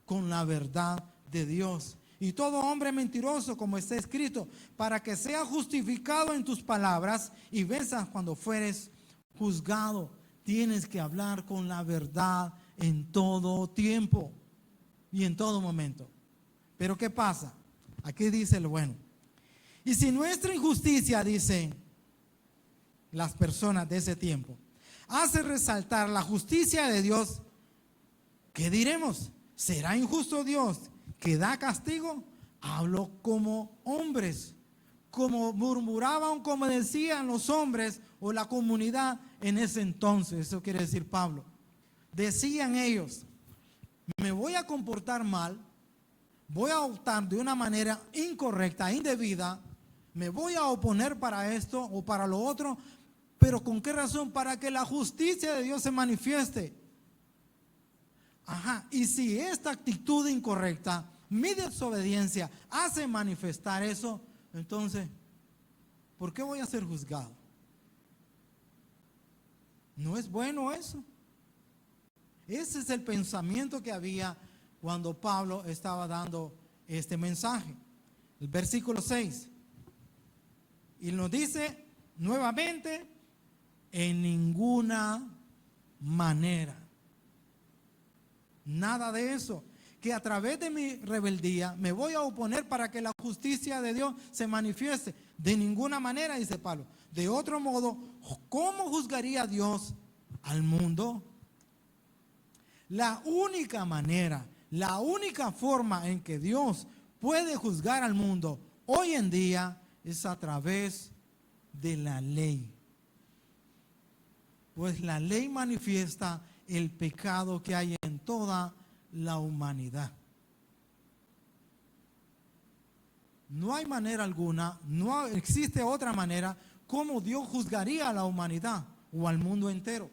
con la verdad de Dios. Y todo hombre mentiroso, como está escrito, para que sea justificado en tus palabras y venzas cuando fueres juzgado. Tienes que hablar con la verdad en todo tiempo y en todo momento. Pero ¿qué pasa? Aquí dice lo bueno. Y si nuestra injusticia, dicen las personas de ese tiempo, hace resaltar la justicia de Dios, ¿qué diremos? ¿Será injusto Dios que da castigo? Hablo como hombres, como murmuraban, como decían los hombres o la comunidad en ese entonces. Eso quiere decir Pablo. Decían ellos, me voy a comportar mal, voy a optar de una manera incorrecta, indebida, me voy a oponer para esto o para lo otro, pero ¿con qué razón? Para que la justicia de Dios se manifieste. Y si esta actitud incorrecta, mi desobediencia, hace manifestar eso, entonces, ¿por qué voy a ser juzgado? ¿No es bueno eso? Ese es el pensamiento que había cuando Pablo estaba dando este mensaje. El versículo 6. Y nos dice nuevamente, en ninguna manera. Nada de eso. Que a través de mi rebeldía me voy a oponer para que la justicia de Dios se manifieste. De ninguna manera, dice Pablo. De otro modo, ¿cómo juzgaría Dios al mundo? La única manera, la única forma en que Dios puede juzgar al mundo hoy en día es a través de la ley. Pues la ley manifiesta el pecado que hay en toda la humanidad. No hay manera alguna, no existe otra manera como Dios juzgaría a la humanidad o al mundo entero.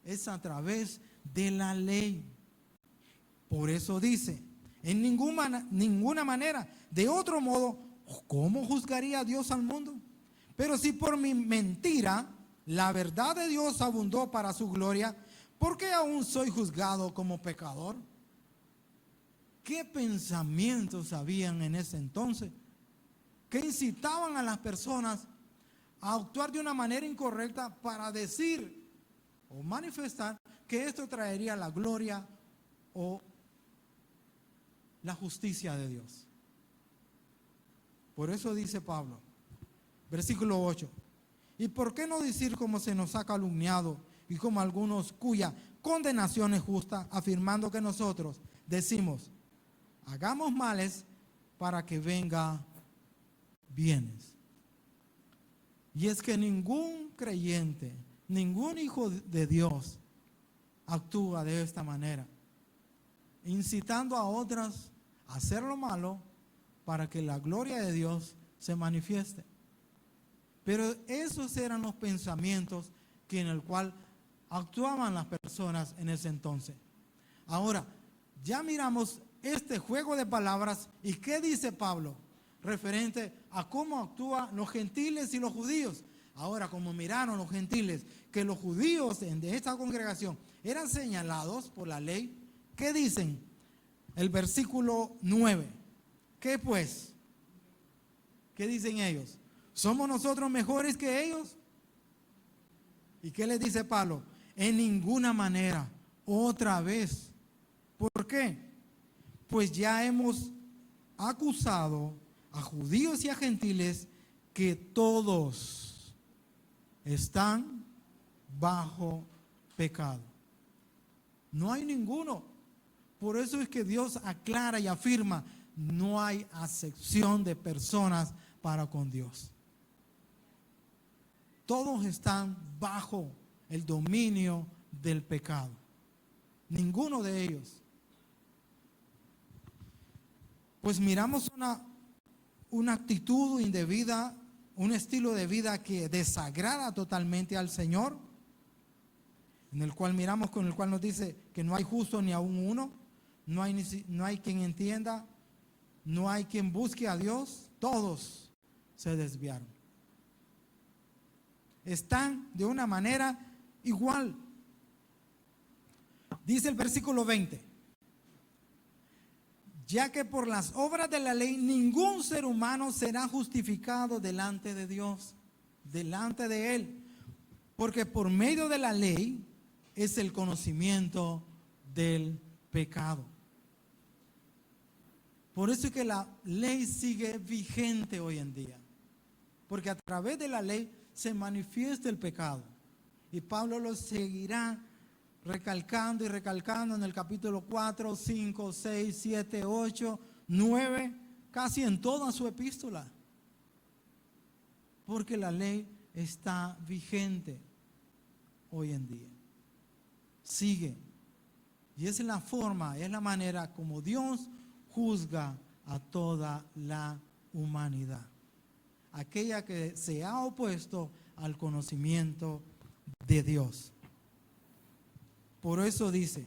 Es a través de la ley. Por eso dice, en ninguna manera, de otro modo, ¿cómo juzgaría Dios al mundo? Pero si por mi mentira la verdad de Dios abundó para su gloria, ¿por qué aún soy juzgado como pecador? ¿Qué pensamientos habían en ese entonces que incitaban a las personas a actuar de una manera incorrecta para decir o manifestar que esto traería la gloria o la justicia de Dios? Por eso dice Pablo, versículo 8, ¿y por qué no decir como se nos ha calumniado y como algunos cuya condenación es justa, afirmando que nosotros decimos, hagamos males para que venga bienes? Y es que ningún creyente, ningún hijo de Dios actúa de esta manera, incitando a otras a hacer lo malo para que la gloria de Dios se manifieste. Pero esos eran los pensamientos en el cual actuaban las personas en ese entonces. Ahora, ya miramos este juego de palabras y qué dice Pablo referente a cómo actúan los gentiles y los judíos. Ahora, como miraron los gentiles que los judíos de esta congregación eran señalados por la ley, ¿qué dicen? El versículo 9. ¿Qué pues? ¿Qué dicen ellos? ¿Somos nosotros mejores que ellos? ¿Y qué les dice Pablo? En ninguna manera, otra vez. ¿Por qué? Pues ya hemos acusado a judíos y a gentiles que todos están bajo pecado. No hay ninguno. Por eso es que Dios aclara y afirma, no hay acepción de personas para con Dios. Todos están bajo el dominio del pecado. Ninguno de ellos. Pues miramos una actitud indebida, un estilo de vida que desagrada totalmente al Señor, en el cual miramos, con el cual nos dice que no hay justo ni aún uno, no hay quien entienda, no hay quien busque a Dios, todos se desviaron. Están de una manera igual. Dice el versículo 20, ya que por las obras de la ley ningún ser humano será justificado delante de Dios, delante de Él, porque por medio de la ley es el conocimiento del pecado. Por eso es que la ley sigue vigente hoy en día, porque a través de la ley se manifiesta el pecado. Y Pablo lo seguirá recalcando y recalcando en el capítulo 4, 5, 6, 7, 8, 9, casi en toda su epístola. Porque la ley está vigente hoy en día. Sigue. Y es la forma, es la manera como Dios juzga a toda la humanidad. Aquella que se ha opuesto al conocimiento de Dios. Por eso dice,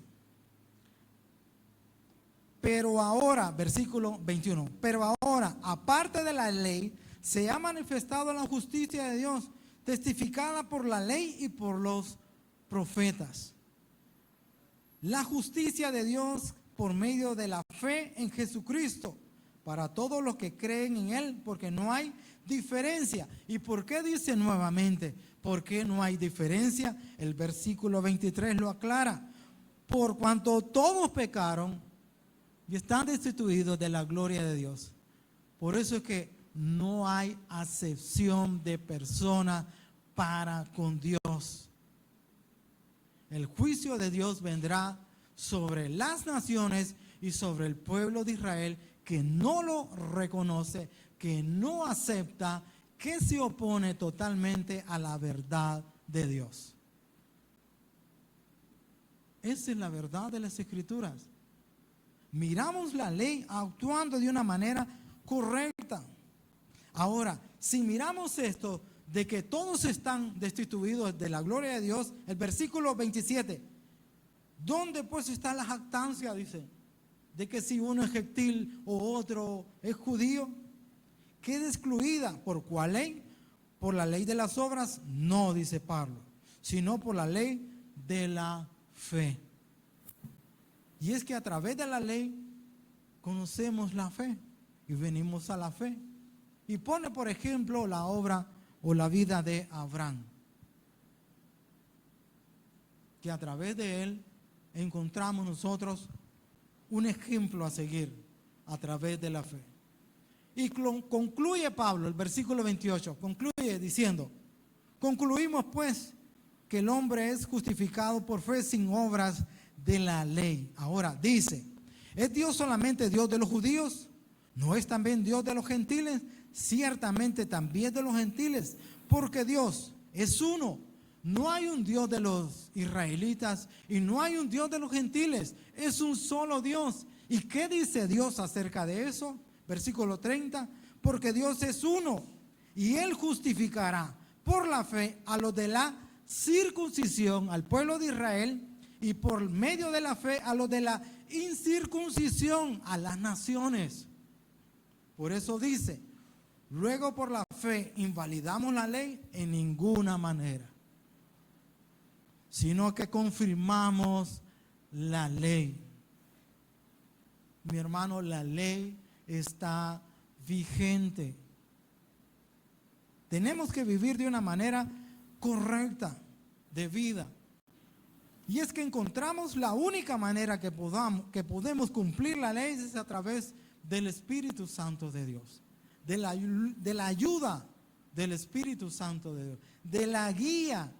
pero ahora, versículo 21, pero ahora, aparte de la ley, se ha manifestado la justicia de Dios, testificada por la ley y por los profetas. La justicia de Dios por medio de la fe en Jesucristo, para todos los que creen en Él, porque no hay diferencia. ¿Y por qué dice nuevamente? ¿Por qué no hay diferencia? El versículo 23 lo aclara. Por cuanto todos pecaron y están destituidos de la gloria de Dios. Por eso es que no hay acepción de persona para con Dios. El juicio de Dios vendrá sobre las naciones y sobre el pueblo de Israel que no lo reconoce, que no acepta, que se opone totalmente a la verdad de Dios. Esa es la verdad de las Escrituras. Miramos la ley actuando de una manera correcta. Ahora, si miramos esto de que todos están destituidos de la gloria de Dios, el versículo 27, ¿dónde pues está la jactancia? Dice, de que si uno es gentil o otro es judío, queda excluida. ¿Por cuál ley? por la ley de las obras, no, dice Pablo, sino por la ley de la fe. Y es que a través de la ley conocemos la fe y venimos a la fe. Y pone, por ejemplo, la obra o la vida de Abraham, que a través de él encontramos nosotros un ejemplo a seguir a través de la fe. Y concluye Pablo, el versículo 28, concluye diciendo: concluimos pues que el hombre es justificado por fe sin obras de la ley. Ahora dice: ¿es Dios solamente Dios de los judíos? ¿No es también Dios de los gentiles? Ciertamente también de los gentiles, porque Dios es uno. No hay un Dios de los israelitas y no hay un Dios de los gentiles. Es un solo Dios. ¿Y qué dice Dios acerca de eso? Versículo 30. Porque Dios es uno y Él justificará por la fe a los de la circuncisión, al pueblo de Israel, y por medio de la fe a los de la incircuncisión, a las naciones. Por eso dice: luego por la fe invalidamos la ley en ninguna manera, sino que confirmamos la ley. Mi hermano, la ley está vigente. Tenemos que vivir de una manera correcta de vida. Y es que encontramos la única manera que podemos cumplir la ley es a través del Espíritu Santo de Dios, de la ayuda del Espíritu Santo de Dios, de la guía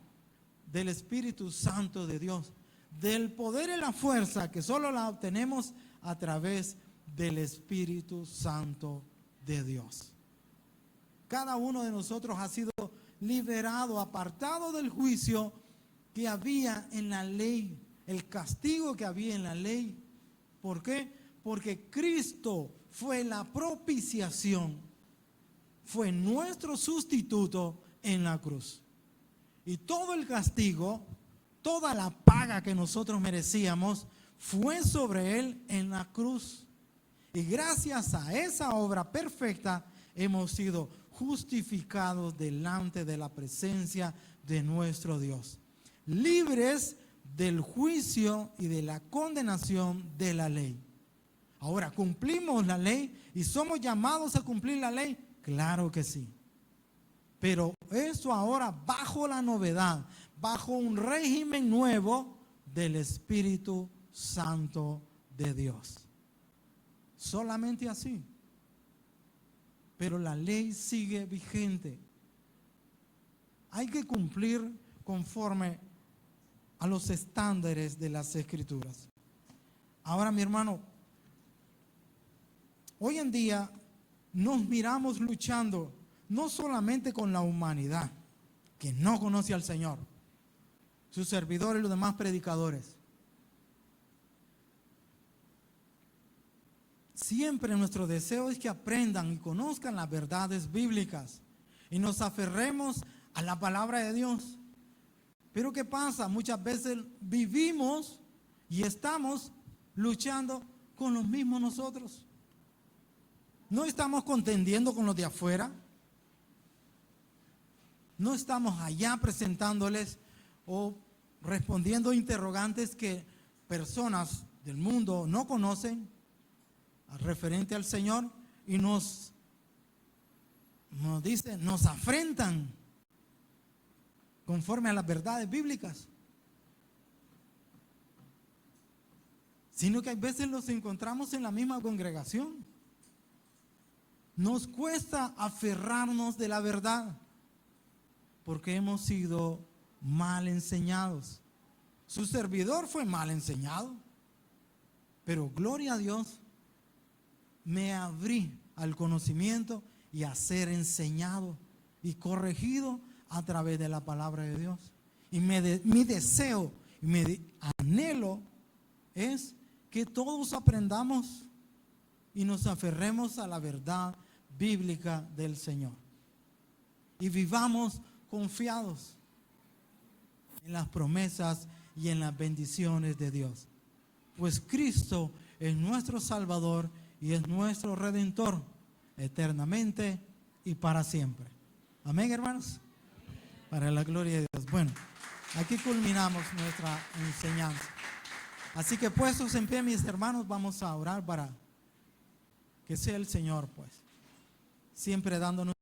del Espíritu Santo de Dios, del poder y la fuerza que solo la obtenemos a través del Espíritu Santo de Dios. Cada uno de nosotros ha sido liberado, apartado del juicio que había en la ley, el castigo que había en la ley. ¿Por qué? Porque Cristo fue la propiciación, fue nuestro sustituto en la cruz. Y todo el castigo, toda la paga que nosotros merecíamos, fue sobre Él en la cruz. Y gracias a esa obra perfecta, hemos sido justificados delante de la presencia de nuestro Dios, libres del juicio y de la condenación de la ley. Ahora, ¿cumplimos la ley y somos llamados a cumplir la ley? Claro que sí. Pero eso ahora bajo la novedad, bajo un régimen nuevo del Espíritu Santo de Dios. Solamente así. Pero la ley sigue vigente. Hay que cumplir conforme a los estándares de las Escrituras. Ahora, mi hermano, hoy en día nos miramos luchando no solamente con la humanidad que no conoce al Señor, sus servidores y los demás predicadores. Siempre nuestro deseo es que aprendan y conozcan las verdades bíblicas y nos aferremos a la palabra de Dios. Pero ¿qué pasa? Muchas veces vivimos y estamos luchando con los mismos nosotros. No estamos contendiendo con los de afuera. No estamos allá presentándoles o respondiendo interrogantes que personas del mundo no conocen referente al Señor y nos afrentan conforme a las verdades bíblicas, sino que a veces los encontramos en la misma congregación. Nos cuesta aferrarnos de la verdad porque hemos sido mal enseñados. Su servidor fue mal enseñado, pero gloria a Dios, me abrí al conocimiento y a ser enseñado y corregido a través de la palabra de Dios. Y mi deseo y mi anhelo es que todos aprendamos y nos aferremos a la verdad bíblica del Señor. Y vivamos confiados en las promesas y en las bendiciones de Dios. Pues Cristo es nuestro Salvador y es nuestro Redentor eternamente y para siempre. Amén, hermanos. Para la gloria de Dios. Bueno, aquí culminamos nuestra enseñanza. Así que puestos en pie, mis hermanos, vamos a orar para que sea el Señor, pues, siempre dándonos